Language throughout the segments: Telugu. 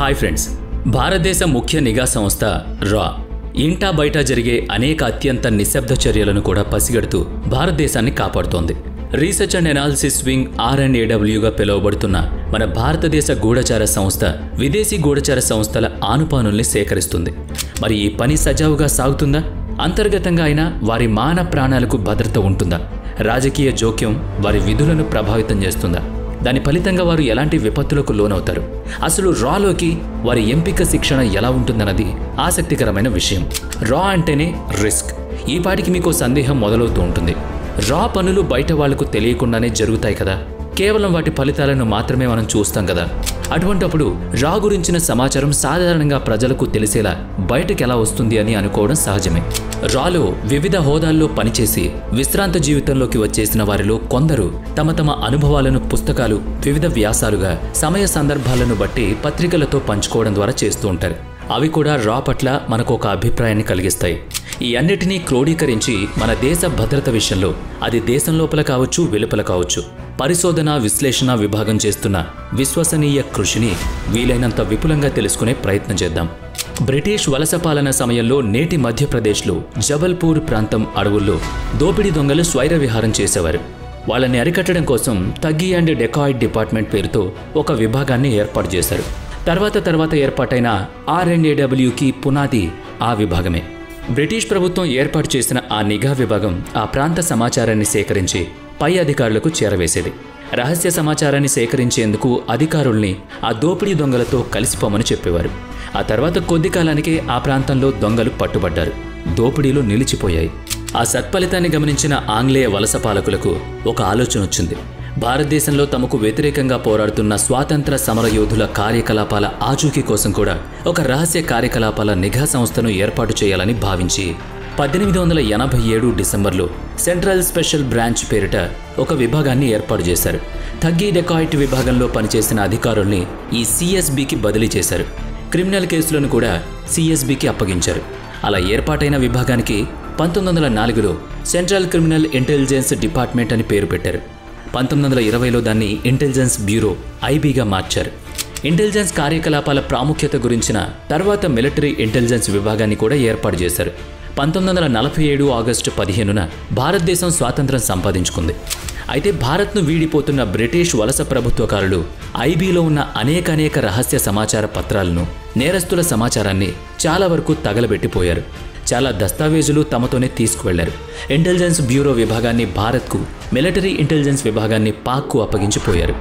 హాయ్ ఫ్రెండ్స్, భారతదేశ ముఖ్య నిఘా సంస్థ రా ఇంటా బయట జరిగే అనేక అత్యంత నిశ్శబ్ద చర్యలను కూడా పసిగడుతూ భారతదేశాన్ని కాపాడుతోంది. రీసెర్చ్ అండ్ ఎనాలిసిస్ వింగ్ R&AWగా పిలువబడుతున్న మన భారతదేశ గూఢచార సంస్థ విదేశీ గూఢచార సంస్థల ఆనుపానుల్ని సేకరిస్తుంది. మరి ఈ పని సజావుగా సాగుతుందా? అంతర్గతంగా అయినా వారి మాన ప్రాణాలకు భద్రత ఉంటుందా? రాజకీయ జోక్యం వారి విధులను ప్రభావితం చేస్తుందా? దాని ఫలితంగా వారు ఎలాంటి విపత్తులకు లోనవుతారు? అసలు రాలోకి వారి ఎంపిక శిక్షణ ఎలా ఉంటుందన్నది ఆసక్తికరమైన విషయం. రా అంటేనే రిస్క్. ఈ పాటికి మీకు సందేహం మొదలవుతూ ఉంటుంది. రా పనులు బయట వాళ్లకు తెలియకుండానే జరుగుతాయి కదా, కేవలం వాటి ఫలితాలను మాత్రమే మనం చూస్తాం కదా. అటువంటప్పుడు రా గురించిన సమాచారం సాధారణంగా ప్రజలకు తెలిసేలా బయటకు ఎలా వస్తుంది అని అనుకోవడం సహజమే. రాలో వివిధ హోదాల్లో పనిచేసి విశ్రాంత జీవితంలోకి వచ్చేసిన వారిలో కొందరు తమ అనుభవాలను పుస్తకాలు, వివిధ వ్యాసాలుగా సమయ సందర్భాలను బట్టి పత్రికలతో పంచుకోవడం ద్వారా చేస్తూ ఉంటారు. అవి కూడా రా పట్ల మనకు ఒక అభిప్రాయాన్ని కలిగిస్తాయి. ఈ అన్నిటినీ క్రోడీకరించి మన దేశ భద్రత విషయంలో, అది దేశం లోపల కావచ్చు, వెలుపల కావచ్చు, పరిశోధన విశ్లేషణ విభాగం చేస్తున్న విశ్వసనీయ కృషిని వీలైనంత విపులంగా తెలుసుకునే ప్రయత్నం చేద్దాం. బ్రిటిష్ వలస పాలన సమయంలో నేటి మధ్యప్రదేశ్లో జబల్పూర్ ప్రాంతం అడవుల్లో దోపిడీ దొంగలు స్వైర విహారం చేసేవారు. వాళ్ళని అరికట్టడం కోసం థగ్గీ అండ్ డెకాయిడ్ డిపార్ట్మెంట్ పేరుతో ఒక విభాగాన్ని ఏర్పాటు చేశారు. తర్వాత ఏర్పాటైన R&AWకి పునాది ఆ విభాగమే. బ్రిటిష్ ప్రభుత్వం ఏర్పాటు చేసిన ఆ నిఘా విభాగం ఆ ప్రాంత సమాచారాన్ని సేకరించి పై అధికారులకు చేరవేసేది. రహస్య సమాచారాన్ని సేకరించేందుకు అధికారుల్ని ఆ దోపిడీ దొంగలతో కలిసిపోమని చెప్పేవారు. ఆ తర్వాత కొద్ది కాలానికే ఆ ప్రాంతంలో దొంగలు పట్టుబడ్డారు. దోపిడీలు నిలిచిపోయాయి. ఆ సత్ఫలితాన్ని గమనించిన ఆంగ్లేయ వలస పాలకులకు ఒక ఆలోచన వచ్చింది. భారతదేశంలో తమకు వ్యతిరేకంగా పోరాడుతున్న స్వాతంత్ర సమరయోధుల కార్యకలాపాల ఆచూకీ కోసం కూడా ఒక రహస్య కార్యకలాపాల నిఘా సంస్థను ఏర్పాటు చేయాలని భావించి 1887 డిసెంబర్లో సెంట్రల్ స్పెషల్ బ్రాంచ్ పేరిట ఒక విభాగాన్ని ఏర్పాటు చేశారు. థగ్గీ డెకాయిట్ విభాగంలో పనిచేసిన అధికారుల్ని ఈ CSBకి బదిలీ చేశారు. క్రిమినల్ కేసులను కూడా CSBకి అప్పగించారు. అలా ఏర్పాటైన విభాగానికి 1904లో సెంట్రల్ క్రిమినల్ ఇంటెలిజెన్స్ డిపార్ట్మెంట్ అని పేరు పెట్టారు. 1920లో దాన్ని ఇంటెలిజెన్స్ బ్యూరో IBగా మార్చారు. ఇంటెలిజెన్స్ కార్యకలాపాల ప్రాముఖ్యత గురించిన తర్వాత మిలిటరీ ఇంటెలిజెన్స్ విభాగాన్ని కూడా ఏర్పాటు చేశారు. 1947 ఆగస్టు 15న భారతదేశం స్వాతంత్రం సంపాదించుకుంది. అయితే భారత్ను వీడిపోతున్న బ్రిటిష్ వలస ప్రభుత్వకారులు IBలో ఉన్న అనేక రహస్య సమాచార పత్రాలను, నేరస్తుల సమాచారాన్ని చాలా వరకు తగలబెట్టిపోయారు. చాలా దస్తావేజులు తమతోనే తీసుకువెళ్లారు. ఇంటెలిజెన్స్ బ్యూరో విభాగాన్ని భారత్కు, మిలిటరీ ఇంటెలిజెన్స్ విభాగాన్ని పాక్కు అప్పగించిపోయారు.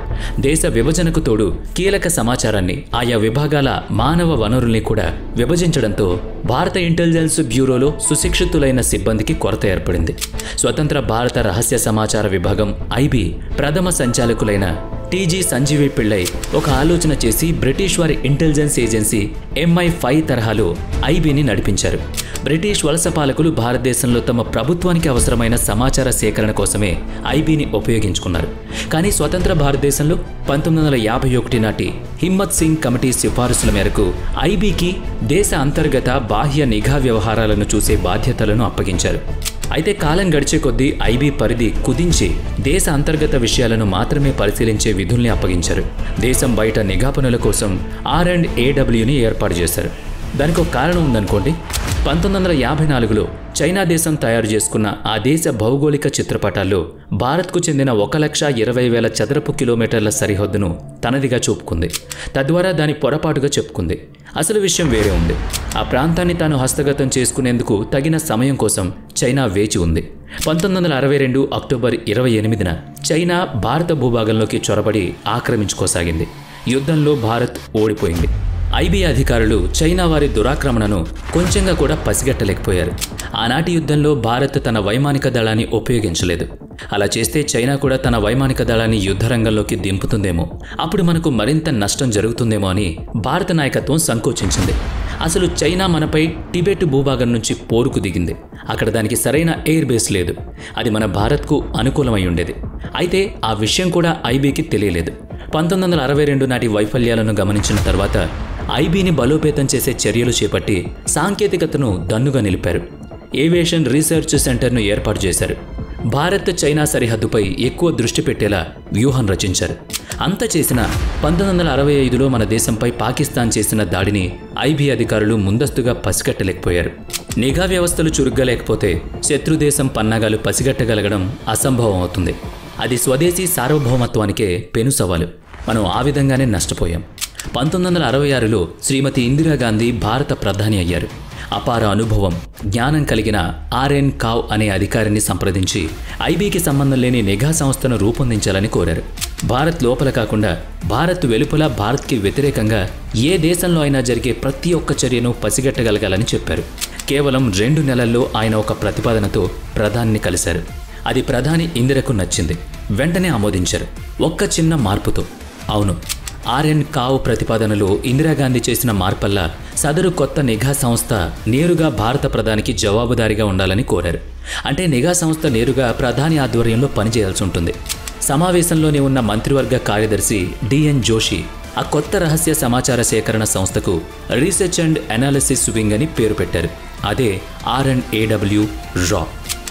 దేశ విభజనకు తోడు కీలక సమాచారాన్ని, ఆయా విభాగాల మానవ వనరుల్ని కూడా విభజించడంతో భారత ఇంటెలిజెన్స్ బ్యూరోలో సుశిక్షితులైన సిబ్బందికి కొరత ఏర్పడింది. స్వతంత్ర భారత రహస్య సమాచార విభాగం IB ప్రథమ సంచాలకులైన TG సంజీవి పిళ్ళై ఒక ఆలోచన చేసి బ్రిటిష్ వారి ఇంటెలిజెన్స్ ఏజెన్సీ MI5 తరహాలో IBని నడిపించారు. బ్రిటిష్ వలస పాలకులు భారతదేశంలో తమ ప్రభుత్వానికి అవసరమైన సమాచార సేకరణ కోసమే IBని ఉపయోగించుకున్నారు. కానీ స్వతంత్ర భారతదేశంలో 1951 నాటి హిమ్మత్ సింగ్ కమిటీ సిఫారసుల మేరకు IBకి దేశ అంతర్గత బాహ్య నిఘా వ్యవహారాలను చూసే బాధ్యతలను అప్పగించారు. అయితే కాలం గడిచే కొద్దీ IB పరిధి కుదించి దేశ అంతర్గత విషయాలను మాత్రమే పరిశీలించే విధుల్ని అప్పగించారు. దేశం బయట నిఘా పనుల కోసం R&AWని ఏర్పాటు చేశారు. దానికి ఒక కారణం ఉందనుకోండి. 1954లో చైనా దేశం తయారు చేసుకున్న ఆ దేశ భౌగోళిక చిత్రపటాల్లో భారత్కు చెందిన 1,20,000 చదరపు కిలోమీటర్ల సరిహద్దును తనదిగా చూపుకుంది. తద్వారా దాని పొరపాటుగా చెప్పుకుంది. అసలు విషయం వేరే ఉంది. ఆ ప్రాంతాన్ని తాను హస్తగతం చేసుకునేందుకు తగిన సమయం కోసం చైనా వేచి ఉంది. 1962 అక్టోబర్ 28న చైనా భారత భూభాగంలోకి చొరబడి ఆక్రమించుకోసాగింది. యుద్ధంలో భారత్ ఓడిపోయింది. IB అధికారులు చైనా వారి దురాక్రమణను కొంచెంగా కూడా పసిగట్టలేకపోయారు. ఆనాటి యుద్ధంలో భారత్ తన వైమానిక దళాన్ని ఉపయోగించలేదు. అలా చేస్తే చైనా కూడా తన వైమానిక దళాన్ని యుద్ధరంగంలోకి దింపుతుందేమో, అప్పుడు మనకు మరింత నష్టం జరుగుతుందేమో అని భారత నాయకత్వం సంకోచించింది. అసలు చైనా మనపై టిబెట్ భూభాగం నుంచి పోరుకు దిగింది. అక్కడ దానికి సరైన ఎయిర్ బేస్ లేదు. అది మన భారత్కు అనుకూలమై ఉండేది. అయితే ఆ విషయం కూడా IBకి తెలియలేదు. 1962 నాటి వైఫల్యాలను గమనించిన తర్వాత IBని బలోపేతం చేసే చర్యలు చేపట్టి సాంకేతికతను దన్నుగా నిలిపారు. ఏవియేషన్ రీసెర్చ్ సెంటర్ను ఏర్పాటు చేశారు. భారత్ చైనా సరిహద్దుపై ఎక్కువ దృష్టి పెట్టేలా వ్యూహం రచించారు. అంత చేసిన 1965లో మన దేశంపై పాకిస్తాన్ చేసిన దాడిని ఐబీ అధికారులు ముందస్తుగా పసిగట్టలేకపోయారు. నిఘా వ్యవస్థలు చురుగ్గా లేకపోతే శత్రుదేశం పన్నాగాలు పసిగట్టగలగడం అసంభవం అవుతుంది. అది స్వదేశీ సార్వభౌమత్వానికే పెను సవాలు. మనం ఆ విధంగానే నష్టపోయాం. 1966లో శ్రీమతి ఇందిరాగాంధీ భారత ప్రధాని అయ్యారు. అపార అనుభవం, జ్ఞానం కలిగిన ఆర్ఎన్ కావ్ అనే అధికారిని సంప్రదించి ఐబీకి సంబంధం లేని నిఘా సంస్థను రూపొందించాలని కోరారు. భారత్ లోపల కాకుండా భారత్ వెలుపల భారత్కి వ్యతిరేకంగా ఏ దేశంలో అయినా జరిగే ప్రతి ఒక్క చర్యను పసిగట్టగలగాలని చెప్పారు. కేవలం 2 నెలల్లో ఆయన ఒక ప్రతిపాదనతో ప్రధానిని కలిశారు. అది ప్రధాని ఇందిరకు నచ్చింది. వెంటనే ఆమోదించారు, ఒక్క చిన్న మార్పుతో. అవును, ఆర్ఎన్ కావ్ ప్రతిపాదనలో ఇందిరాగాంధీ చేసిన మార్పల్లా సదరు కొత్త నిఘా సంస్థ నేరుగా భారత ప్రధానికి జవాబుదారీగా ఉండాలని కోరారు. అంటే నిఘా సంస్థ నేరుగా ప్రధాని ఆధ్వర్యంలో పనిచేయాల్సి ఉంటుంది. సమావేశంలోనే ఉన్న మంత్రివర్గ కార్యదర్శి డిఎన్ జోషి ఆ కొత్త రహస్య సమాచార సేకరణ సంస్థకు రీసెర్చ్ అండ్ అనాలిసిస్ వింగ్ అని పేరు పెట్టారు. అదే RNAW రా.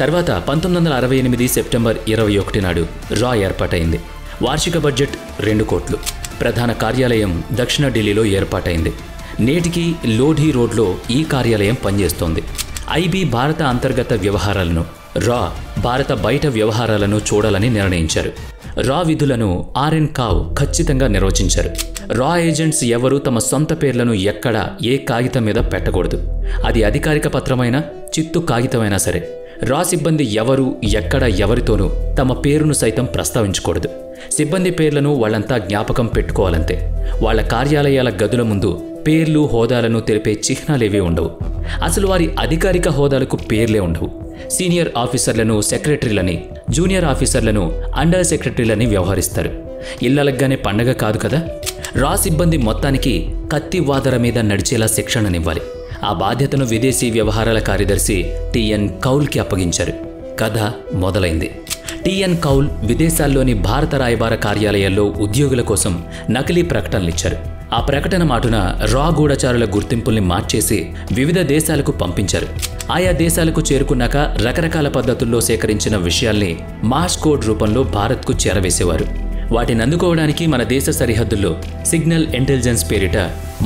తర్వాత 1968 సెప్టెంబర్ 21 నాడు రా ఏర్పాటైంది. వార్షిక బడ్జెట్ 2 కోట్లు. ప్రధాన కార్యాలయం దక్షిణ ఢిల్లీలో ఏర్పాటైంది. నేటికి లోధి రోడ్లో ఈ కార్యాలయం పనిచేస్తోంది. ఐబీ భారత అంతర్గత వ్యవహారాలను, రా భారత బయట వ్యవహారాలను చూడాలని నిర్ణయించారు. రా విధులను ఆర్ఎన్ కావ్ ఖచ్చితంగా నిర్వచించారు. రా ఏజెంట్స్ ఎవరూ తమ సొంత పేర్లను ఎక్కడ ఏ కాగితం మీద పెట్టకూడదు. అది అధికారిక పత్రమైనా చిత్తు కాగితమైనా సరే. రా సిబ్బంది ఎవరు ఎక్కడ ఎవరితోనూ తమ పేరును సైతం ప్రస్తావించకూడదు. సిబ్బంది పేర్లను వాళ్ళంతా జ్ఞాపకం పెట్టుకోవాలంతే. వాళ్ళ కార్యాలయాల గదుల ముందు పేర్లు హోదాలను తెలిపే చిహ్నాలేవీ ఉండవు. అసలు వారి అధికారిక హోదాలకు పేర్లే ఉండవు. సీనియర్ ఆఫీసర్లను సెక్రటరీలని, జూనియర్ ఆఫీసర్లను అండర్ సెక్రటరీలని వ్యవహరిస్తారు. ఇళ్లలగ్గానే పండగ కాదు కదా. రా సిబ్బంది మొత్తానికి కత్తి వాదర మీద నడిచేలా శిక్షణనివ్వాలి. ఆ బాధ్యతను విదేశీ వ్యవహారాల కార్యదర్శి టిఎన్ కౌల్కి అప్పగించారు. కథ మొదలైంది. టిఎన్ కౌల్ విదేశాల్లోని భారత రాయబార కార్యాలయాల్లో ఉద్యోగుల కోసం నకిలీ ప్రకటనలిచ్చారు. ఆ ప్రకటన మాటున రా గూఢచారుల గుర్తింపుల్ని మార్చేసి వివిధ దేశాలకు పంపించారు. ఆయా దేశాలకు చేరుకున్నాక రకరకాల పద్ధతుల్లో సేకరించిన విషయాల్ని మాస్ కోడ్ రూపంలో భారత్కు చేరవేసేవారు. వాటిని అందుకోవడానికి మన దేశ సరిహద్దుల్లో సిగ్నల్ ఇంటెలిజెన్స్ పేరిట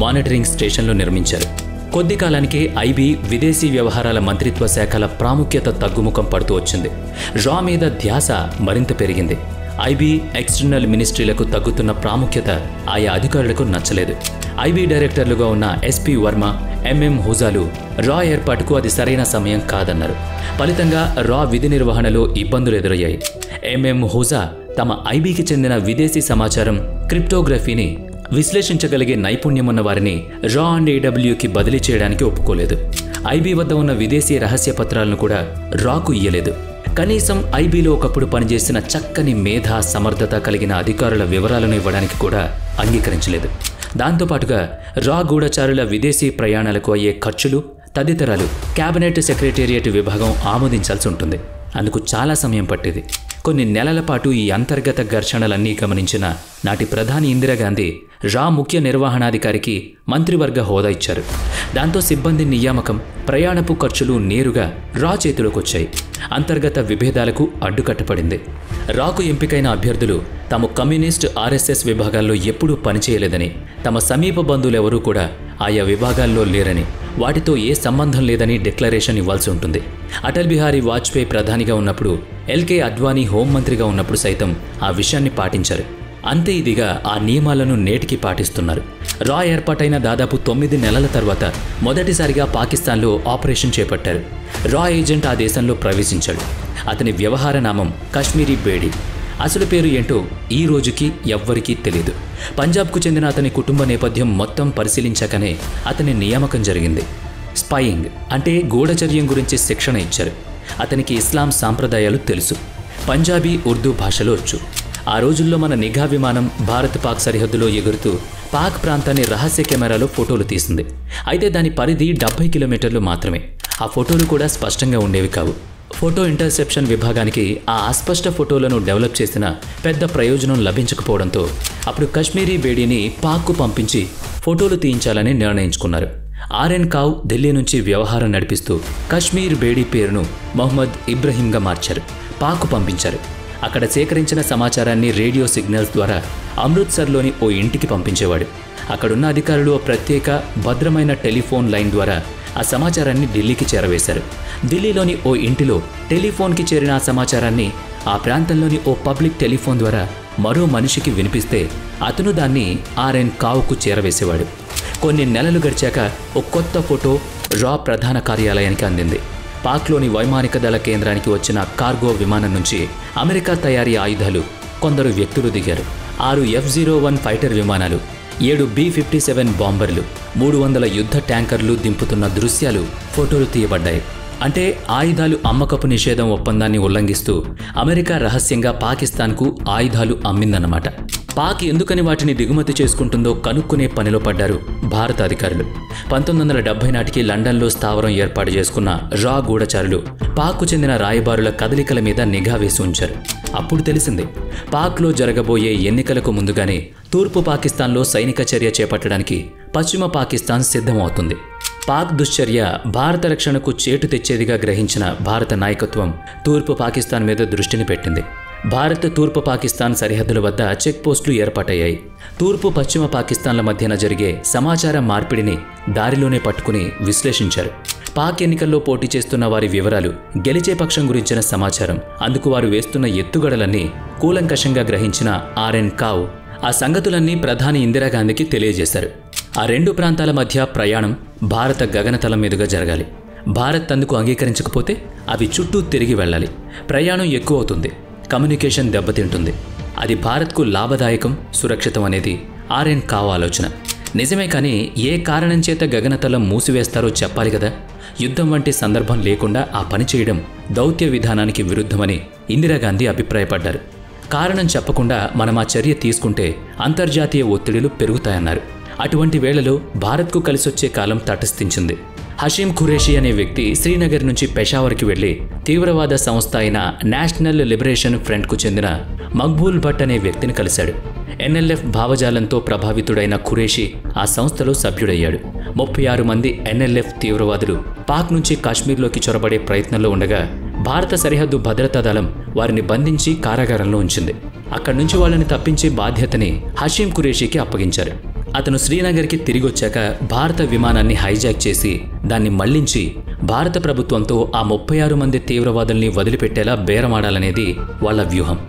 మానిటరింగ్ స్టేషన్లు నిర్మించారు. కొద్ది కాలానికే ఐబీ విదేశీ వ్యవహారాల మంత్రిత్వ శాఖల ప్రాముఖ్యత తగ్గుముఖం పడుతూ వచ్చింది. రా మీద ధ్యాస మరింత పెరిగింది. ఐబీ ఎక్స్టర్నల్ మినిస్ట్రీలకు తగ్గుతున్న ప్రాముఖ్యత ఆయా అధికారులకు నచ్చలేదు. ఐబీ డైరెక్టర్లుగా ఉన్న ఎస్పీ వర్మ, ఎంఎం హుజాలు రా ఏర్పాటుకు అది సరైన సమయం కాదన్నారు. ఫలితంగా రా విధి నిర్వహణలో ఇబ్బందులు ఎదురయ్యాయి. ఎంఎం హుజా తమ ఐబీకి చెందిన విదేశీ సమాచారం, క్రిప్టోగ్రఫీని విశ్లేషించగలిగే నైపుణ్యమున్న వారిని రా అండ్ ఏడబ్ల్యూకి బదిలీ చేయడానికి ఒప్పుకోలేదు. ఐబీ వద్ద ఉన్న విదేశీ రహస్య పత్రాలను కూడా రాకు ఇయ్యలేదు. కనీసం ఐబీలో ఒకప్పుడు పనిచేసిన చక్కని మేధ, సమర్థత కలిగిన అధికారుల వివరాలను ఇవ్వడానికి కూడా అంగీకరించలేదు. దాంతోపాటుగా రా గూఢచారుల విదేశీ ప్రయాణాలకు అయ్యే ఖర్చులు తదితరాలు కేబినెట్ సెక్రటేరియట్ విభాగం ఆమోదించాల్సి ఉంటుంది. అందుకు చాలా సమయం పట్టేది. కొన్ని నెలల పాటు ఈ అంతర్గత ఘర్షణలన్నీ గమనించిన నాటి ప్రధాని ఇందిరాగాంధీ రా ముఖ్య నిర్వహణాధికారికి మంత్రివర్గ హోదా ఇచ్చారు. దాంతో సిబ్బంది నియామకం, ప్రయాణపు ఖర్చులు నేరుగా రా చేతిలోకి వచ్చాయి. అంతర్గత విభేదాలకు అడ్డుకట్టపడింది. రాకు ఎంపికైన అభ్యర్థులు తాము కమ్యూనిస్ట్, ఆర్ఎస్ఎస్ విభాగాల్లో ఎప్పుడూ పనిచేయలేదని, తమ సమీప బంధువులెవరూ కూడా ఆయా విభాగాల్లో లేరని, వాటితో ఏ సంబంధం లేదని డిక్లరేషన్ ఇవ్వాల్సి ఉంటుంది. అటల్ బిహారీ వాజ్పేయి ప్రధానిగా ఉన్నప్పుడు, ఎల్కే అద్వానీ హోంమంత్రిగా ఉన్నప్పుడు సైతం ఆ విషయాన్ని పాటించారు. అంతే ఇదిగా ఆ నియమాలను నేటికి పాటిస్తున్నారు. రా ఏర్పాటైన దాదాపు 9 నెలల తర్వాత మొదటిసారిగా పాకిస్తాన్లో ఆపరేషన్ చేపట్టారు. రా ఏజెంట్ ఆ దేశంలో ప్రవేశించాడు. అతని వ్యవహార నామం కశ్మీరీ బేడీ. అసలు పేరు ఏంటో ఈ రోజుకి ఎవ్వరికీ తెలియదు. పంజాబ్కు చెందిన అతని కుటుంబ నేపథ్యం మొత్తం పరిశీలించాకనే అతని నియామకం జరిగింది. స్పైయింగ్ అంటే గూఢచర్యం గురించి శిక్షణ ఇచ్చారు. అతనికి ఇస్లాం సాంప్రదాయాలు తెలుసు. పంజాబీ, ఉర్దూ భాషలో వచ్చు. ఆ రోజుల్లో మన నిఘా విమానం భారత్ పాక్ సరిహద్దులో ఎగురుతూ పాక్ ప్రాంతాన్ని రహస్య కెమెరాలో ఫోటోలు తీసింది. అయితే దాని పరిధి 70 కిలోమీటర్లు మాత్రమే. ఆ ఫోటోలు కూడా స్పష్టంగా ఉండేవి కావు. ఫోటో ఇంటర్సెప్షన్ విభాగానికి ఆ అస్పష్ట ఫోటోలను డెవలప్ చేసిన పెద్ద ప్రయోజనం లభించకపోవడంతో అప్పుడు కశ్మీరీ బేడీని పాక్కు పంపించి ఫోటోలు తీయించాలని నిర్ణయించుకున్నారు. ఆర్ఎన్ కావ్ ఢిల్లీ నుంచి వ్యవహారం నడిపిస్తూ కశ్మీర్ బేడీ పేరును మొహమ్మద్ ఇబ్రహీంగా మార్చారు. పాక్కు పంపించారు. అక్కడ సేకరించిన సమాచారాన్ని రేడియో సిగ్నల్స్ ద్వారా అమృత్సర్లోని ఓ ఇంటికి పంపించేవాడు. అక్కడున్న అధికారులు ఓ ప్రత్యేక భద్రమైన టెలిఫోన్ లైన్ ద్వారా ఆ సమాచారాన్ని ఢిల్లీకి చేరవేశారు. ఢిల్లీలోని ఓ ఇంటిలో టెలిఫోన్కి చేరిన ఆ సమాచారాన్ని ఆ ప్రాంతంలోని ఓ పబ్లిక్ టెలిఫోన్ ద్వారా మరో మనిషికి వినిపిస్తే అతను దాన్ని ఆర్ఎన్ కావ్కు చేరవేసేవాడు. కొన్ని నెలలు గడిచాక ఓ కొత్త ఫోటో రా ప్రధాన కార్యాలయానికి అందింది. పాక్లోని వైమానిక దళ కేంద్రానికి వచ్చిన కార్గో విమానం నుంచి అమెరికా తయారీ ఆయుధాలు కొందరు వ్యక్తులు దిగారు. 6 F-01 ఫైటర్ విమానాలు, 7 B-57 బాంబర్లు, 300 యుద్ధ ట్యాంకర్లు దింపుతున్న దృశ్యాలు ఫోటోలు తీయబడ్డాయి. అంటే ఆయుధాలు అమ్మకపు నిషేధం ఒప్పందాన్ని ఉల్లంఘిస్తూ అమెరికా రహస్యంగా పాకిస్తాన్కు ఆయుధాలు అమ్మిందన్నమాట. పాక్ ఎందుకని వాటిని దిగుమతి చేసుకుంటుందో కనుక్కునే పనిలో పడ్డారు భారత అధికారులు. 1970 నాటికి లండన్లో స్థావరం ఏర్పాటు చేసుకున్న రా గూఢచారులు పాక్కు చెందిన రాయబారుల కదలికల మీద నిఘా వేసి ఉంచారు. అప్పుడు తెలిసింది, పాక్లో జరగబోయే ఎన్నికలకు ముందుగానే తూర్పు పాకిస్తాన్లో సైనిక చర్య చేపట్టడానికి పశ్చిమ పాకిస్తాన్ సిద్ధమవుతుంది. పాక్ దుశ్చర్య భారత రక్షణకు చేటు తెచ్చేదిగా గ్రహించిన భారత నాయకత్వం తూర్పు పాకిస్తాన్ మీద దృష్టిని పెట్టింది. భారత్ తూర్పు పాకిస్తాన్ సరిహద్దుల వద్ద చెక్ పోస్టులు ఏర్పాటయ్యాయి. తూర్పు పశ్చిమ పాకిస్తాన్ల మధ్యన జరిగే సమాచార మార్పిడిని దారిలోనే పట్టుకుని విశ్లేషించారు. పాక్ ఎన్నికల్లో పోటీ చేస్తున్న వారి వివరాలు, గెలిచే పక్షం గురించిన సమాచారం, అందుకు వారు వేస్తున్న ఎత్తుగడలన్నీ కూలంకషంగా గ్రహించిన ఆర్ఎన్ కావ్ ఆ సంగతులన్నీ ప్రధాని ఇందిరాగాంధీకి తెలియజేశారు. ఆ రెండు ప్రాంతాల మధ్య ప్రయాణం భారత గగనతలం మీదుగా జరగాలి. భారత్ అందుకు అంగీకరించకపోతే అవి చుట్టూ తిరిగి వెళ్ళాలి. ప్రయాణం ఎక్కువ అవుతుంది, కమ్యూనికేషన్ దెబ్బతింటుంది. అది భారత్కు లాభదాయకం, సురక్షితం అనేది ఆర్ఎన్ కావ్ ఆలోచన. నిజమే, కానీ ఏ కారణం చేత గగనతలం మూసివేస్తారో చెప్పాలి కదా. యుద్ధం వంటి సందర్భం లేకుండా ఆ పని చేయడం దౌత్య విధానానికి విరుద్ధమని ఇందిరాగాంధీ అభిప్రాయపడ్డారు. కారణం చెప్పకుండా మనం ఆ చర్య తీసుకుంటే అంతర్జాతీయ ఒత్తిడులు పెరుగుతాయన్నారు. అటువంటి వేళలో భారత్కు కలిసొచ్చే కాలం తటస్థించింది. హషీం ఖురేషీ అనే వ్యక్తి శ్రీనగర్ నుంచి పెషావర్కి వెళ్లి తీవ్రవాద సంస్థ అయిన నేషనల్ లిబరేషన్ ఫ్రంట్కు చెందిన మక్బూల్ భట్ అనే వ్యక్తిని కలిశాడు. ఎన్ఎల్ఎఫ్ భావజాలంతో ప్రభావితుడైన ఖురేషీ ఆ సంస్థలో సభ్యుడయ్యాడు. 36 మంది ఎన్ఎల్ఎఫ్ తీవ్రవాదులు పాక్ నుంచి కాశ్మీర్లోకి చొరబడే ప్రయత్నంలో ఉండగా భారత సరిహద్దు భద్రతా దళం వారిని బంధించి కారాగారంలో ఉంచింది. అక్కడి నుంచి వాళ్ళని తప్పించే బాధ్యతని హషీం ఖురేషీకి అప్పగించారు. అతను శ్రీనగర్కి తిరిగొచ్చాక భారత విమానాన్ని హైజాక్ చేసి దాన్ని మళ్లించి భారత ప్రభుత్వంతో ఆ 36 మంది తీవ్రవాదుల్ని వదిలిపెట్టేలా బేరమాడాలనేది వాళ్ల వ్యూహం.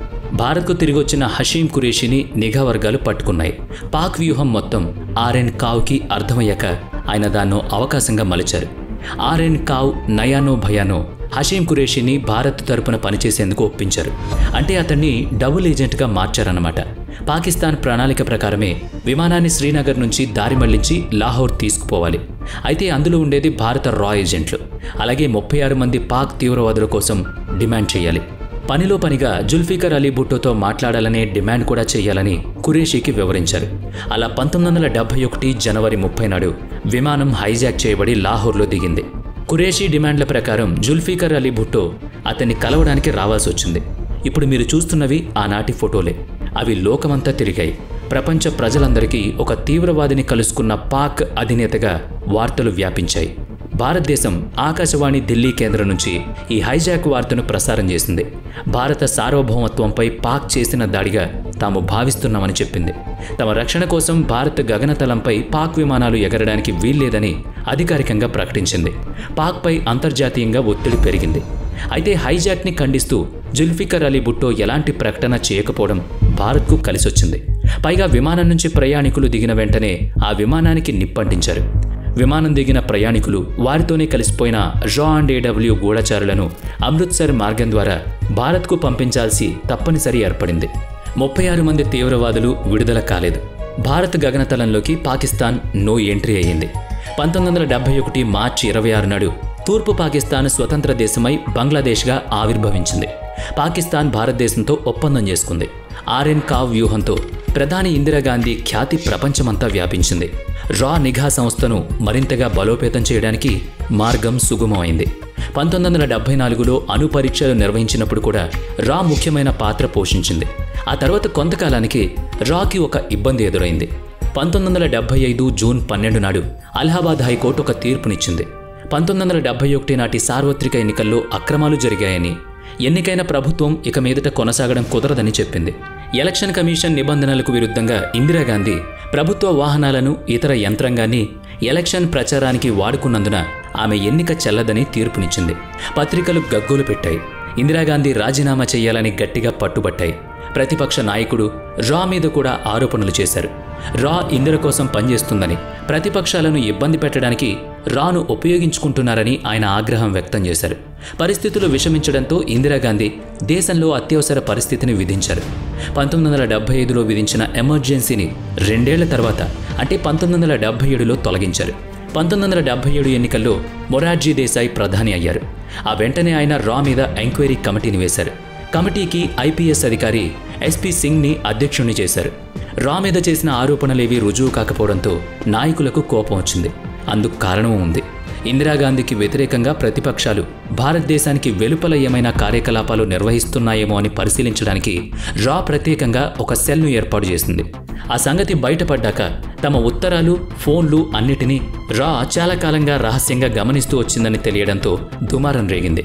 భారత్కు తిరిగొచ్చిన హషీం ఖురేషీని నిఘా వర్గాలు పట్టుకున్నాయి. పాక్ వ్యూహం మొత్తం ఆర్ఎన్ కావ్కి అర్థమయ్యాక ఆయన దాన్నో అవకాశంగా మలిచారు. ఆర్ఎన్ కావ్ నయానో భయానో హషీం ఖురేషీని భారత్ తరపున పనిచేసేందుకు ఒప్పించారు. అంటే అతన్ని డబుల్ ఏజెంట్గా మార్చారన్నమాట. పాకిస్తాన్ ప్రణాళిక ప్రకారమే విమానాన్ని శ్రీనగర్ నుంచి దారి మళ్లించి లాహోర్ తీసుకుపోవాలి. అయితే అందులో ఉండేది భారత రా ఏజెంట్లు. అలాగే 36 మంది పాక్ తీవ్రవాదుల కోసం డిమాండ్ చేయాలి. పనిలో పనిగా జుల్ఫికర్ అలీ భుట్టోతో మాట్లాడాలనే డిమాండ్ కూడా చేయాలని ఖురేషీకి వివరించారు. అలా 1971 జనవరి 30 నాడు విమానం హైజాక్ చేయబడి లాహోర్లో దిగింది. ఖురేషీ డిమాండ్ల ప్రకారం జుల్ఫికర్ అలీ భుట్టో అతన్ని కలవడానికి రావాల్సి వచ్చింది. ఇప్పుడు మీరు చూస్తున్నవి ఆనాటి ఫోటోలే. అవి లోకమంతా తిరిగాయి. ప్రపంచ ప్రజలందరికీ ఒక తీవ్రవాదిని కలుసుకున్న పాక్ అధినేతగా వార్తలు వ్యాపించాయి. భారతదేశం ఆకాశవాణి ఢిల్లీ కేంద్రం నుంచి ఈ హైజాక్ వార్తను ప్రసారం చేసింది. భారత సార్వభౌమత్వంపై పాక్ చేసిన దాడిగా తాము భావిస్తున్నామని చెప్పింది. తమ రక్షణ కోసం భారత్ గగనతలంపై పాక్ విమానాలు ఎగరడానికి వీల్లేదని అధికారికంగా ప్రకటించింది. పాక్పై అంతర్జాతీయంగా ఒత్తిడి పెరిగింది. అయితే హైజాక్ని ఖండిస్తూ జుల్ఫికర్ అలీ భుట్టో ఎలాంటి ప్రకటన చేయకపోవడం భారత్కు కలిసొచ్చింది. పైగా విమానం నుంచి ప్రయాణికులు దిగిన వెంటనే ఆ విమానానికి నిప్పంటించారు. విమానం దిగిన ప్రయాణికులు వారితోనే కలిసిపోయిన రా అండ్ ఏడబ్ల్యూ గూఢచారులను అమృత్సర్ మార్గం ద్వారా భారత్కు పంపించాల్సి తప్పనిసరి ఏర్పడింది. 36 మంది తీవ్రవాదులు విడుదల కాలేదు. భారత్ గగనతలంలోకి పాకిస్తాన్ నో ఎంట్రీ అయ్యింది. 1971 మార్చి 26 నాడు తూర్పు పాకిస్తాన్ స్వతంత్ర దేశమై బంగ్లాదేశ్గా ఆవిర్భవించింది. పాకిస్తాన్ భారతదేశంతో ఒప్పందం చేసుకుంది. ఆర్ఎన్ కావ్ వ్యూహంతో ప్రధాని ఇందిరాగాంధీ ఖ్యాతి ప్రపంచమంతా వ్యాపించింది. రా నిఘా సంస్థను మరింతగా బలోపేతం చేయడానికి మార్గం సుగమమైంది. 1974లో అణు పరీక్షలు నిర్వహించినప్పుడు కూడా రా ముఖ్యమైన పాత్ర పోషించింది. ఆ తర్వాత కొంతకాలానికి రాకి ఒక ఇబ్బంది ఎదురైంది. 1975 జూన్ 12 నాడు అలహాబాద్ హైకోర్టు ఒక తీర్పునిచ్చింది. 1971 నాటి సార్వత్రిక ఎన్నికల్లో అక్రమాలు జరిగాయని, ఎన్నికైన ప్రభుత్వం ఇక మీదట కొనసాగడం కుదరదని చెప్పింది. ఎలక్షన్ కమిషన్ నిబంధనలకు విరుద్ధంగా ఇందిరాగాంధీ ప్రభుత్వ వాహనాలను, ఇతర యంత్రాంగాన్ని ఎలక్షన్ ప్రచారానికి వాడుకున్నందున ఆమె ఎన్నిక చెల్లదని తీర్పునిచ్చింది. పత్రికలు గగ్గోలు పెట్టాయి. ఇందిరాగాంధీ రాజీనామా చేయాలని గట్టిగా పట్టుబట్టాయి. ప్రతిపక్ష నాయకుడు రా మీద కూడా ఆరోపణలు చేశారు. రా ఇందిర కోసం పనిచేస్తుందని, ప్రతిపక్షాలను ఇబ్బంది పెట్టడానికి రాను ఉపయోగించుకుంటున్నారని ఆయన ఆగ్రహం వ్యక్తం చేశారు. పరిస్థితులు విషమించడంతో ఇందిరాగాంధీ దేశంలో అత్యవసర పరిస్థితిని విధించారు. 1975లో విధించిన ఎమర్జెన్సీని 2 ఏళ్ల తర్వాత అంటే 1977లో తొలగించారు. 1977 ఎన్నికల్లో మొరార్జీ దేశాయ్ ప్రధాని అయ్యారు. ఆ వెంటనే ఆయన రా మీద ఎంక్వైరీ కమిటీని వేశారు. కమిటీకి ఐపీఎస్ అధికారి ఎస్పీ సింగ్ని అధ్యక్షుణ్ణి చేశారు. రా మీద చేసిన ఆరోపణలేవీ రుజువు కాకపోవడంతో నాయకులకు కోపం వచ్చింది. అందుకు కారణం ఉంది. ఇందిరాగాంధీకి వ్యతిరేకంగా ప్రతిపక్షాలు భారతదేశానికి వెలుపల ఏమైనా కార్యకలాపాలు నిర్వహిస్తున్నాయేమో అని పరిశీలించడానికి రా ప్రత్యేకంగా ఒక సెల్ను ఏర్పాటు చేసింది. ఆ సంగతి బయటపడ్డాక తమ ఉత్తరాలు, ఫోన్లు అన్నిటినీ రా చాలా కాలంగా రహస్యంగా గమనిస్తూ వచ్చిందని తెలియడంతో దుమారం రేగింది.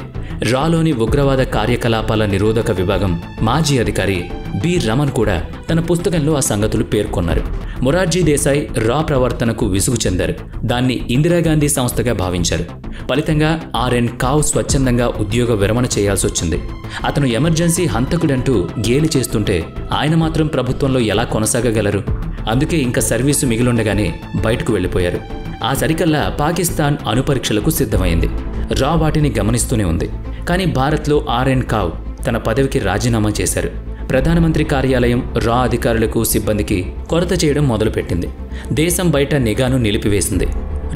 రాలోని ఉగ్రవాద కార్యకలాపాల నిరోధక విభాగం మాజీ అధికారి బి రమన్ కూడా తన పుస్తకంలో ఆ సంగతులు పేర్కొన్నారు. మొరార్జీ దేశాయ్ రా ప్రవర్తనకు విసుగు చెందారు. దాన్ని ఇందిరాగాంధీ సంస్థగా భావించారు. ఫలితంగా ఆర్ఎన్ కావ్ స్వచ్ఛందంగా ఉద్యోగ విరమణ చేయాల్సి వచ్చింది. అతను ఎమర్జెన్సీ హంతకుడంటూ గేలి చేస్తుంటే ఆయన మాత్రం ప్రభుత్వంలో ఎలా కొనసాగగలరు? అందుకే ఇంకా సర్వీసు మిగిలుండగానే బయటకు వెళ్ళిపోయారు. ఆ సరికల్లా పాకిస్తాన్ అణుపరీక్షలకు సిద్ధమైంది. రా వాటిని గమనిస్తూనే ఉంది. కానీ భారత్లో ఆర్ఎన్ కావ్ తన పదవికి రాజీనామా చేశారు. ప్రధానమంత్రి కార్యాలయం రా అధికారులకు, సిబ్బందికి కొరత చేయడం మొదలుపెట్టింది. దేశం బయట నిఘాను నిలిపివేసింది.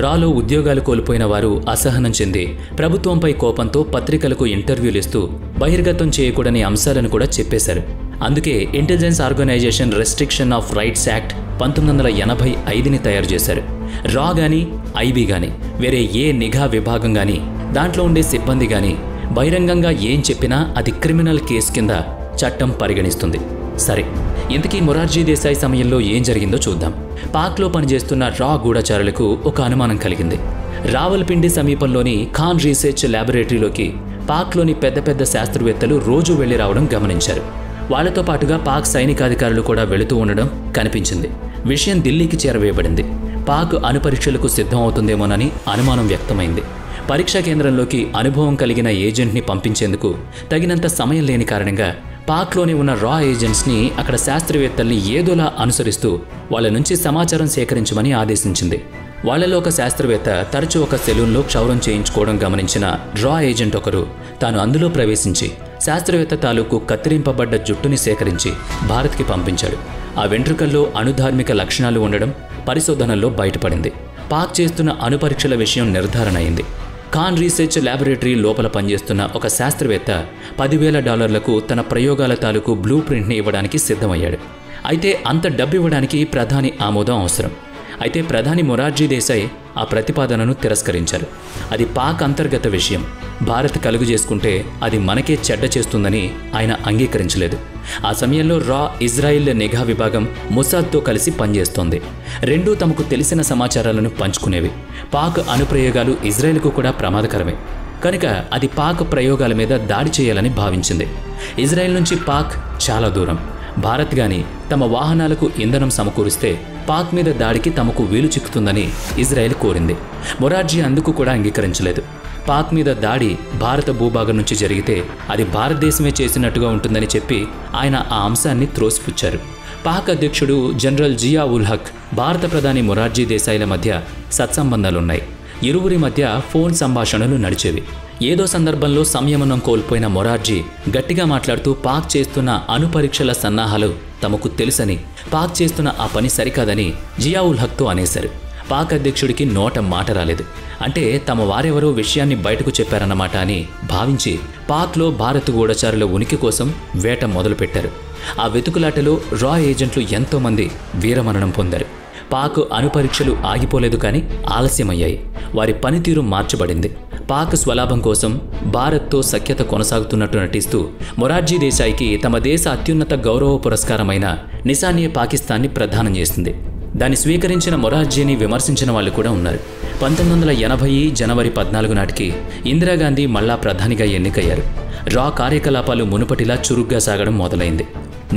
రాలో ఉద్యోగాలు కోల్పోయిన వారు అసహనం చెంది ప్రభుత్వంపై కోపంతో పత్రికలకు ఇంటర్వ్యూలు ఇస్తూ బహిర్గతం చేయకూడని అంశాలను కూడా చెప్పేశారు. అందుకే intelligence organisation restriction of rights act 1985ని తయారు చేశారు. రా గానీ, ఐబీ గానీ, వేరే ఏ నిఘా విభాగం గానీ, దాంట్లో ఉండే సిబ్బంది గానీ బహిరంగంగా ఏం చెప్పినా అది క్రిమినల్ కేసు కింద చట్టం పరిగణిస్తుంది. సరే, ఇంతకీ మొరార్జీ దేశాయ్ సమయంలో ఏం జరిగిందో చూద్దాం. పాక్లో పనిచేస్తున్న రా గూఢచారులకు ఒక అనుమానం కలిగింది. రావల్పిండి సమీపంలోని ఖాన్ రీసెర్చ్ ల్యాబొరేటరీలోకి పాక్లోని పెద్ద పెద్ద శాస్త్రవేత్తలు రోజూ వెళ్లి రావడం గమనించారు. వాళ్లతో పాటుగా పాక్ సైనికాధికారులు కూడా వెళుతూ ఉండడం కనిపించింది. విషయం ఢిల్లీకి చేరవేయబడింది. పాక్ అణుపరీక్షలకు సిద్ధం అవుతుందేమోనని అనుమానం వ్యక్తమైంది. పరీక్షా కేంద్రంలోకి అనుభవం కలిగిన ఏజెంట్ని పంపించేందుకు తగినంత సమయం లేని కారణంగా పాక్లోనే ఉన్న రా ఏజెంట్స్ని అక్కడ శాస్త్రవేత్తల్ని ఏదోలా అనుసరిస్తూ వాళ్ళ నుంచి సమాచారం సేకరించమని ఆదేశించింది. వాళ్లలో ఒక శాస్త్రవేత్త తరచూ ఒక సెలూన్లో క్షౌరం చేయించుకోవడం గమనించిన రా ఏజెంట్ ఒకరు తాను అందులో ప్రవేశించి శాస్త్రవేత్త తాలూకు కత్తిరింపబడ్డ జుట్టుని సేకరించి భారత్కి పంపించాడు. ఆ వెంట్రుకల్లో అణుధార్మిక లక్షణాలు ఉండడం పరిశోధనల్లో బయటపడింది. పాక్ చేస్తున్న అణుపరీక్షల విషయం నిర్ధారణ అయింది. ఖాన్ రీసెర్చ్ ల్యాబొరేటరీ లోపల పనిచేస్తున్న ఒక శాస్త్రవేత్త $10,000 తన ప్రయోగాల తాలూకు బ్లూ ప్రింట్ని ఇవ్వడానికి సిద్ధమయ్యాడు. అయితే అంత డబ్బు ఇవ్వడానికి ప్రధాని ఆమోదం అవసరం. అయితే ప్రధాని మొరార్జీ దేశాయ్ ఆ ప్రతిపాదనను తిరస్కరించారు. అది పాక్ అంతర్గత విషయం. భారత్ కలుగు చేసుకుంటే అది మనకే చెడ్డ చేస్తుందని ఆయన అంగీకరించలేదు. ఆ సమయంలో రా ఇజ్రాయిల్ నిఘా విభాగం మొసాద్తో కలిసి పనిచేస్తోంది. రెండూ తమకు తెలిసిన సమాచారాలను పంచుకునేవి. పాక్ అణుప్రయోగాలు ఇజ్రాయిల్కు కూడా ప్రమాదకరమే. కనుక అది పాక్ ప్రయోగాల మీద దాడి చేయాలని భావించింది. ఇజ్రాయిల్ నుంచి పాక్ చాలా దూరం. భారత్ గాని తమ వాహనాలకు ఇంధనం సమకూరిస్తే పాక్ మీద దాడికి తమకు వీలు చిక్కుతుందని ఇజ్రాయెల్ కోరింది. మొరార్జీ అందుకు కూడా అంగీకరించలేదు. పాక్ మీద దాడి భారత భూభాగం నుంచి జరిగితే అది భారతదేశమే చేసినట్టుగా ఉంటుందని చెప్పి ఆయన ఆ అంశాన్ని త్రోసిపుచ్చారు. పాక్ అధ్యక్షుడు జనరల్ జియా ఉల్ హక్, భారత ప్రధాని మొరార్జీ దేశాయ్ల మధ్య సత్సంబంధాలున్నాయి. ఇరువురి మధ్య ఫోన్ సంభాషణలు నడిచేవి. ఏదో సందర్భంలో సంయమనం కోల్పోయిన మొరార్జీ గట్టిగా మాట్లాడుతూ పాక్ చేస్తున్న అణుపరీక్షల సన్నాహాలు తమకు తెలుసని, పాక్ చేస్తున్న ఆ పని సరికాదని జియా ఉల్ హక్తో అనేశారు. పాక్ అధ్యక్షుడికి నోట మాట రాలేదు. అంటే తమ వారెవరో విషయాన్ని బయటకు చెప్పారన్నమాట అని భావించి పాక్లో భారత్ గూఢచారుల ఉనికి కోసం వేట మొదలుపెట్టారు. ఆ వెతుకులాటలో రా ఏజెంట్లు ఎంతోమంది వీరమరణం పొందారు. పాక్ అణుపరీక్షలు ఆగిపోలేదు, కానీ ఆలస్యమయ్యాయి. వారి పనితీరు మార్చబడింది. పాక్ స్వలాభం కోసం భారత్తో సఖ్యత కొనసాగుతున్నట్టు నటిస్తూ మొరార్జీ దేశాయ్కి తమ దేశ అత్యున్నత గౌరవ పురస్కారమైన నిశాన్-ఏ-పాకిస్తాన్ని ప్రదానం చేసింది. దాన్ని స్వీకరించిన మొరార్జీని విమర్శించిన వాళ్ళు కూడా ఉన్నారు. 1980 జనవరి 14 నాటికి ఇందిరాగాంధీ మళ్ళా ప్రధానిగా ఎన్నికయ్యారు. రా కార్యకలాపాలు మునుపటిలా చురుగ్గా సాగడం మొదలైంది.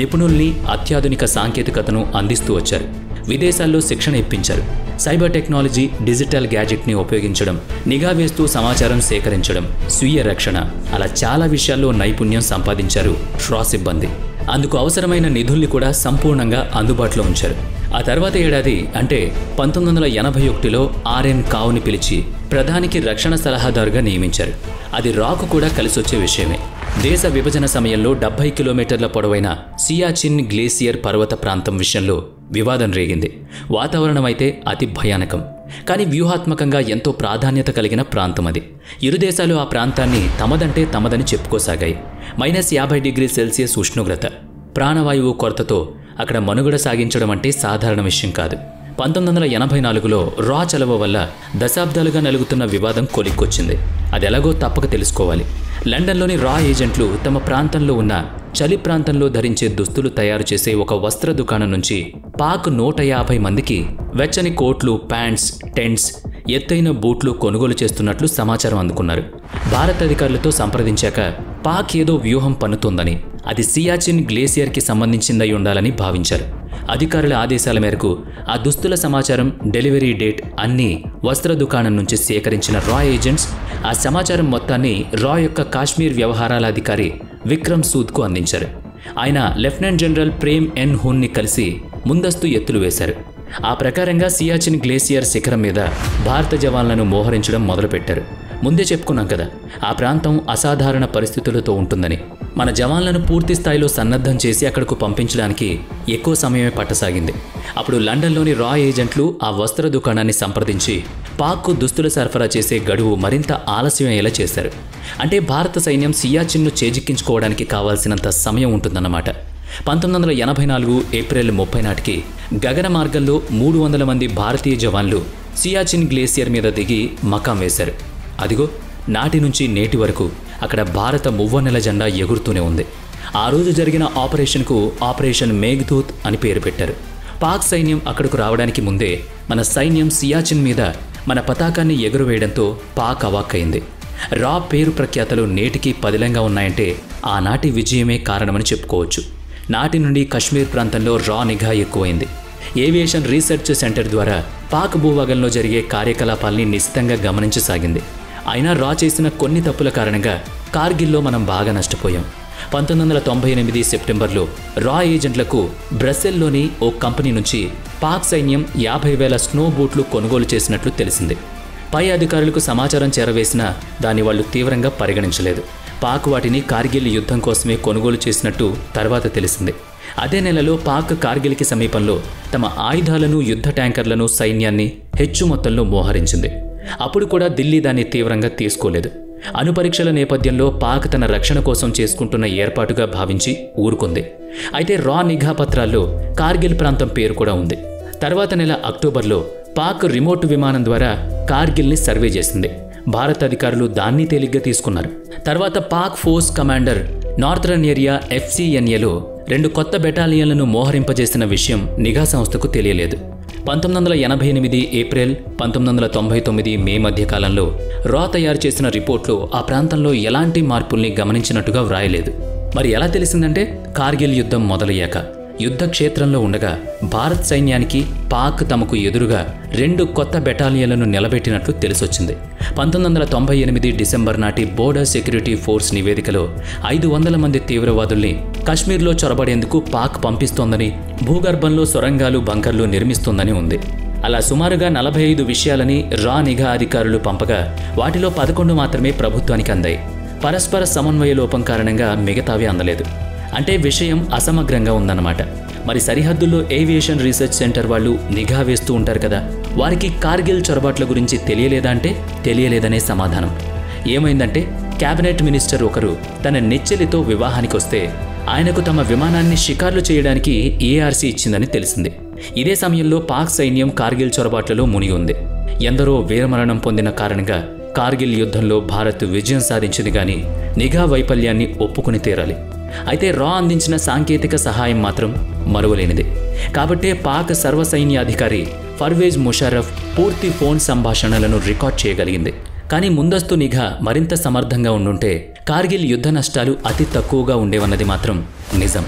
నిపుణుల్ని, అత్యాధునిక సాంకేతికతను అందిస్తూ వచ్చారు. విదేశాల్లో శిక్షణ ఇప్పించారు. సైబర్ టెక్నాలజీ, డిజిటల్ గ్యాజెట్ని ఉపయోగించడం, నిఘా వేస్తూ సమాచారం సేకరించడం, స్వీయ రక్షణ, అలా చాలా విషయాల్లో నైపుణ్యం సంపాదించారు రా సిబ్బంది. అందుకు అవసరమైన నిధుల్ని కూడా సంపూర్ణంగా అందుబాటులో ఉంచారు. ఆ తర్వాత ఏడాది అంటే 1981లో ఆర్ఎన్ కావ్ని పిలిచి ప్రధానికి రక్షణ సలహాదారుగా నియమించారు. అది రాకు కూడా కలిసొచ్చే విషయమే. దేశ విభజన సమయంలో 70 కిలోమీటర్ల పొడవైన సియాచిన్ గ్లేసియర్ పర్వత ప్రాంతం విషయంలో వివాదం రేగింది. వాతావరణం అయితే అతి భయానకం, కానీ వ్యూహాత్మకంగా ఎంతో ప్రాధాన్యత కలిగిన ప్రాంతం అది. ఇరు దేశాలు ఆ ప్రాంతాన్ని తమదంటే తమదని చెప్పుకోసాగాయి. -50°C ఉష్ణోగ్రత, ప్రాణవాయువు కొరతతో అక్కడ మనుగడ సాగించడం అంటే సాధారణ విషయం కాదు. 1984లో రా చలవ వల్ల దశాబ్దాలుగా నలుగుతున్న వివాదం కొలిక్కొచ్చింది. అది ఎలాగో తప్పక తెలుసుకోవాలి. లండన్లోని రా ఏజెంట్లు తమ ప్రాంతంలో ఉన్న చలి ప్రాంతంలో ధరించే దుస్తులు తయారు చేసే ఒక వస్త్ర దుకాణం నుంచి పాక్ 150 మందికి వెచ్చని కోట్లు, ప్యాంట్స్, టెంట్స్, ఎత్తైన బూట్లు కొనుగోలు చేస్తున్నట్లు సమాచారం అందుకున్నారు. భారత అధికారులతో సంప్రదించాక పాక్ ఏదో వ్యూహం పన్నుతోందని, అది సియాచిన్ గ్లేసియర్కి సంబంధించిందై ఉండాలని భావించారు. అధికారుల ఆదేశాల మేరకు ఆ దుస్తుల సమాచారం, డెలివరీ డేట్ అన్నీ వస్త్ర దుకాణం నుంచి సేకరించిన రా ఏజెంట్స్ ఆ సమాచారం మొత్తాన్ని రా యొక్క కాశ్మీర్ వ్యవహారాల అధికారి విక్రమ్ సూద్కు అందించారు. ఆయన లెఫ్టినెంట్ జనరల్ ప్రేమ్ ఎన్ హూన్ని కలిసి ముందస్తు ఎత్తులు వేశారు. ఆ ప్రకారంగా సియాచిన్ గ్లేసియర్ శిఖరం మీద భారత జవాన్లను మోహరించడం మొదలుపెట్టారు. ముందే చెప్పుకున్నాం కదా, ఆ ప్రాంతం అసాధారణ పరిస్థితులతో ఉంటుందని. మన జవాన్లను పూర్తి స్థాయిలో సన్నద్ధం చేసి అక్కడకు పంపించడానికి ఎక్కువ సమయమే పట్టసాగింది. అప్పుడు లండన్లోని రా ఏజెంట్లు ఆ వస్త్ర దుకాణాన్ని సంప్రదించి పాక్కు దుస్తులు సరఫరా చేసే గడువు మరింత ఆలస్యం అయ్యేలా చేశారు. అంటే భారత సైన్యం సియాచిన్ను చేజిక్కించుకోవడానికి కావాల్సినంత సమయం ఉంటుందన్నమాట. 1984 ఏప్రిల్ 30 నాటికి గగన మార్గంలో 300 మంది భారతీయ జవాన్లు సియాచిన్ గ్లేసియర్ మీద దిగి మకాం వేశారు. అదిగో నాటి నుంచి నేటి వరకు అక్కడ భారత మువ్వన్నెల జెండా ఎగురుతూనే ఉంది. ఆ రోజు జరిగిన ఆపరేషన్కు ఆపరేషన్ మేఘ్దూత్ అని పేరు పెట్టారు. పాక్ సైన్యం అక్కడకు రావడానికి ముందే మన సైన్యం సియాచిన్ మీద మన పతాకాన్ని ఎగురవేయడంతో పాక్ అవాక్కైంది. రా పేరు ప్రఖ్యాతలు నేటికి పదిలంగా ఉన్నాయంటే ఆనాటి విజయమే కారణమని చెప్పుకోవచ్చు. నాటి నుండి కశ్మీర్ ప్రాంతంలో రా నిఘా ఎక్కువైంది. ఏవియేషన్ రీసెర్చ్ సెంటర్ ద్వారా పాక్ భూభాగంలో జరిగే కార్యకలాపాల్ని నిశితంగా గమనించసాగింది. అయినా రా చేసిన కొన్ని తప్పుల కారణంగా కార్గిల్లో మనం బాగా నష్టపోయాం. 1998 సెప్టెంబర్లో రా ఏజెంట్లకు బ్రసెల్లోని ఓ కంపెనీ నుంచి పాక్ సైన్యం 50,000 స్నో బూట్లు కొనుగోలు చేసినట్లు తెలిసింది. పై అధికారులకు సమాచారం చేరవేసినా దాన్ని వాళ్లు తీవ్రంగా పరిగణించలేదు. పాక్ వాటిని కార్గిల్ యుద్ధం కోసమే కొనుగోలు చేసినట్టు తర్వాత తెలిసింది. అదే నెలలో పాక్ కార్గిల్కి సమీపంలో తమ ఆయుధాలను, యుద్ధ ట్యాంకర్లను, సైన్యాన్ని హెచ్చు మొత్తంలో మోహరించింది. అప్పుడు కూడా ఢిల్లీ దాన్ని తీవ్రంగా తీసుకోలేదు. అణుపరీక్షల నేపథ్యంలో పాక్ తన రక్షణ కోసం చేసుకుంటున్న ఏర్పాటుగా భావించి ఊరుకుంది. అయితే రా నిఘా పత్రాల్లో కార్గిల్ ప్రాంతం పేరు కూడా ఉంది. తర్వాత నెల అక్టోబర్లో పాక్ రిమోట్ విమానం ద్వారా కార్గిల్ని సర్వే చేసింది. భారత అధికారులు దాన్ని తేలిగ్గా తీసుకున్నారు. తర్వాత Pak force commander northern area FCNAలో 2 కొత్త బెటాలియన్లను మోహరింపజేసిన విషయం నిఘా సంస్థకు తెలియలేదు. 1988 ఏప్రిల్, 1999 మే మధ్య కాలంలో రా తయారు చేసిన రిపోర్ట్లో ఆ ప్రాంతంలో ఎలాంటి మార్పుల్ని గమనించినట్టుగా వ్రాయలేదు. మరి ఎలా తెలిసిందంటే కార్గిల్ యుద్ధం మొదలయ్యాక యుద్ధ క్షేత్రంలో ఉండగా భారత్ సైన్యానికి పాక్ తమకు ఎదురుగా 2 కొత్త బెటాలియన్లను నిలబెట్టినట్లు తెలిసొచ్చింది. 1998 డిసెంబర్ నాటి బోర్డర్ సెక్యూరిటీ ఫోర్స్ నివేదికలో 500 మంది తీవ్రవాదుల్ని కశ్మీర్లో చొరబడేందుకు పాక్ పంపిస్తోందని, భూగర్భంలో సొరంగాలు, బంకర్లు నిర్మిస్తోందని ఉంది. అలా సుమారుగా 45 విషయాలని రా నిఘా అధికారులు పంపగా వాటిలో 11 మాత్రమే ప్రభుత్వానికి అందాయి. పరస్పర సమన్వయ లోపం కారణంగా మిగతావి అందలేదు. అంటే విషయం అసమగ్రంగా ఉందన్నమాట. మరి సరిహద్దుల్లో ఏవియేషన్ రీసెర్చ్ సెంటర్ వాళ్ళు నిఘా వేస్తూ ఉంటారు కదా, వారికి కార్గిల్ చొరబాట్ల గురించి తెలియలేదా అంటే తెలియలేదనే సమాధానం. ఏమైందంటే క్యాబినెట్ మినిస్టర్ ఒకరు తన నెచ్చెలితో వివాహానికి వస్తే ఆయనకు తమ విమానాన్ని షికార్లు చేయడానికి ARC ఇచ్చిందని తెలిసింది. ఇదే సమయంలో పాక్ సైన్యం కార్గిల్ చొరబాట్లలో మునిగి ఉంది. ఎందరో వీరమరణం పొందిన కారణంగా కార్గిల్ యుద్ధంలో భారత్ విజయం సాధించింది, కానీ నిఘా వైఫల్యాన్ని ఒప్పుకుని తీరాలి. అయితే రా అందించిన సాంకేతిక సహాయం మాత్రం మరువలేనిది. కాబట్టే పాక్ సర్వసైన్యాధికారి పర్వేజ్ ముషర్రఫ్ పూర్తి ఫోన్ సంభాషణలను రికార్డ్ చేయగలిగింది. కానీ ముందస్తు నిఘా మరింత సమర్థంగా ఉండుంటే కార్గిల్ యుద్ధ నష్టాలు అతి తక్కువగా ఉండేవన్నది మాత్రం నిజం.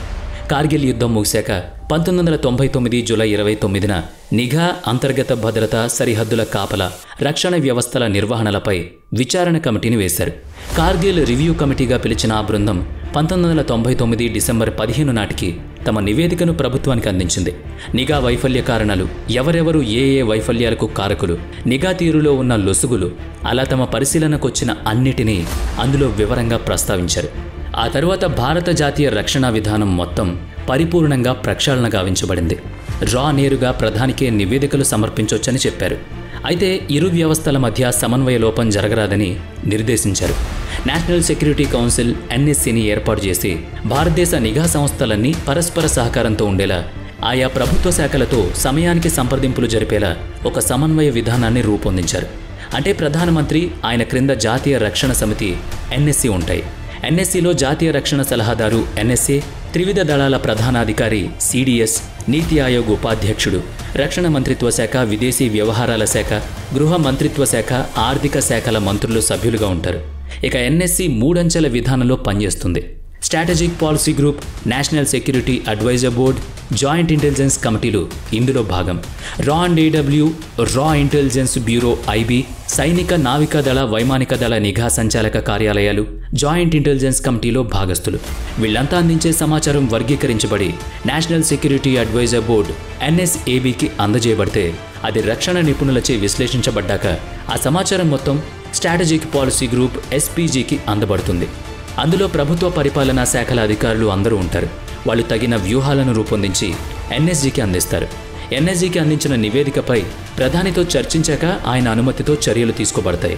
కార్గిల్ యుద్ధం ముగిశాక 1999 జూలై 29న నిఘా, అంతర్గత భద్రత, సరిహద్దుల కాపల, రక్షణ వ్యవస్థల నిర్వహణలపై విచారణ కమిటీని వేశారు. కార్గిల్ రివ్యూ కమిటీగా పిలిచిన ఆ బృందం 1999 డిసెంబర్ 15 నాటికి తమ నివేదికను ప్రభుత్వానికి అందించింది. నిఘా వైఫల్య కారణాలు, ఎవరెవరు ఏ వైఫల్యాలకు కారకులు, నిఘా తీరులో ఉన్న లొసుగులు, అలా తమ పరిశీలనకొచ్చిన అన్నిటినీ అందులో వివరంగా ప్రస్తావించారు. ఆ తరువాత భారత జాతీయ రక్షణ విధానం మొత్తం పరిపూర్ణంగా ప్రక్షాళన గావించబడింది. రా నేరుగా ప్రధానికే నివేదికలు సమర్పించొచ్చని చెప్పారు. అయితే ఇరు వ్యవస్థల మధ్య సమన్వయ లోపం జరగరాదని నిర్దేశించారు. నేషనల్ సెక్యూరిటీ కౌన్సిల్ NSCని ఏర్పాటు చేసి భారతదేశ నిఘా సంస్థలన్నీ పరస్పర సహకారంతో ఉండేలా, ఆయా ప్రభుత్వ శాఖలతో సమయానికి సంప్రదింపులు జరిపేలా ఒక సమన్వయ విధానాన్ని రూపొందించారు. అంటే ప్రధానమంత్రి, ఆయన క్రింద జాతీయ రక్షణ సమితి NSC ఉంటాయి. NSCలో జాతీయ రక్షణ సలహాదారు NSA, త్రివిధ దళాల ప్రధానాధికారి CDS, నీతి ఆయోగ్ ఉపాధ్యక్షుడు, రక్షణ మంత్రిత్వ శాఖ, విదేశీ వ్యవహారాల శాఖ, గృహ మంత్రిత్వ శాఖ, ఆర్థిక శాఖల మంత్రులు సభ్యులుగా ఉంటారు. ఇక NSC 3 అంచెల విధానంలో పనిచేస్తుంది. Strategic policy group, national security advisor board, joint intelligence కమిటీలు ఇందులో భాగం. రా అండ్ AW, రా ఇంటెలిజెన్స్ బ్యూరో IB, సైనిక, నావికా దళ, వైమానిక దళ నిఘా సంచాలక కార్యాలయాలు జాయింట్ ఇంటెలిజెన్స్ కమిటీలో భాగస్తులు. వీళ్లంతా అందించే సమాచారం వర్గీకరించబడి నేషనల్ సెక్యూరిటీ అడ్వైజర్ బోర్డ్ NSABకి అందజేయబడితే అది రక్షణ నిపుణులచే విశ్లేషించబడ్డాక ఆ సమాచారం మొత్తం స్ట్రాటజిక్ పాలసీ గ్రూప్ SPGకి అందబడుతుంది. అందులో ప్రభుత్వ పరిపాలనా శాఖల అధికారులు అందరూ ఉంటారు. వాళ్ళు తగిన వ్యూహాలను రూపొందించి NSGకి అందిస్తారు. NSGకి అందించిన నివేదికపై ప్రధానితో చర్చించాక ఆయన అనుమతితో చర్యలు తీసుకోబడతాయి.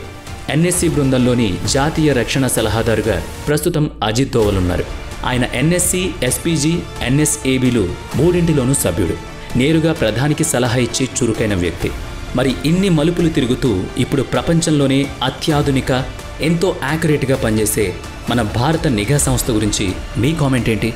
NSC బృందంలోని జాతీయ రక్షణ సలహాదారుగా ప్రస్తుతం అజిత్ దోవల్ ఉన్నారు. ఆయన NSC, SPG, NSABలు మూడింటిలోనూ సభ్యుడు. నేరుగా ప్రధానికి సలహా ఇచ్చే చురుకైన వ్యక్తి. మరి ఇన్ని మలుపులు తిరుగుతూ ఇప్పుడు ప్రపంచంలోనే అత్యాధునిక, ఎంతో యాక్యురేట్గా పనిచేసే మన భారత నిఘా సంస్థ గురించి మీ కామెంట్ ఏంటి?